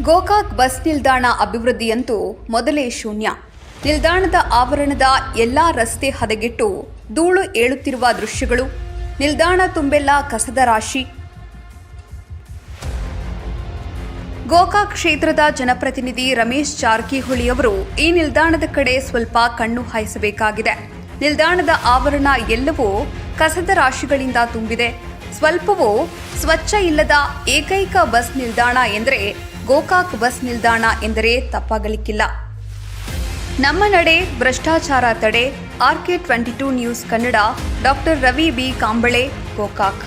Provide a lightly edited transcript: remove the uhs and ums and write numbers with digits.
Gokak bus ನಿಲ್ದಾಣ ಅಭಿವೃದ್ಧಿಯಂತೂ ಮೊದಲೇ ಶೂನ್ಯ. ನಿಲ್ದಾಣದ ಆವರಣದ ಎಲ್ಲಾ ರಸ್ತೆ ಹದಗೆಟ್ಟು ಧೂಳು ಏಳುತ್ತಿರುವ ದೃಶ್ಯಗಳು, ನಿಲ್ದಾಣ ತುಂಬೆಲ್ಲ ಕಸದ ರಾಶಿ. ಗೋಕಾಕ್ ಕ್ಷೇತ್ರದ ಜನಪ್ರತಿನಿಧಿ ರಮೇಶ್ ಜಾರಕಿಹೊಳಿ ಅವರು ಈ ನಿಲ್ದಾಣದ ಕಡೆ ಸ್ವಲ್ಪ ಕಣ್ಣು ಹಾಯಿಸಬೇಕಾಗಿದೆ. ನಿಲ್ದಾಣದ ಆವರಣ ಎಲ್ಲವೂ ಕಸದ ರಾಶಿಗಳಿಂದ ತುಂಬಿದೆ. ಸ್ವಲ್ಪವೂ ಸ್ವಚ್ಛ ಇಲ್ಲದ ಏಕೈಕ ಬಸ್ ನಿಲ್ದಾಣ ಎಂದರೆ ಗೋಕಾಕ್ ಬಸ್ ನಿಲ್ದಾಣ ಎಂದರೆ ತಪ್ಪಾಗಲಿಕ್ಕಿಲ್ಲ. ನಮ್ಮ ನಡೆ ಭ್ರಷ್ಟಾಚಾರ ತಡೆ. RK22 news Kannada. Doctor Ravi B Kamble, Gokak.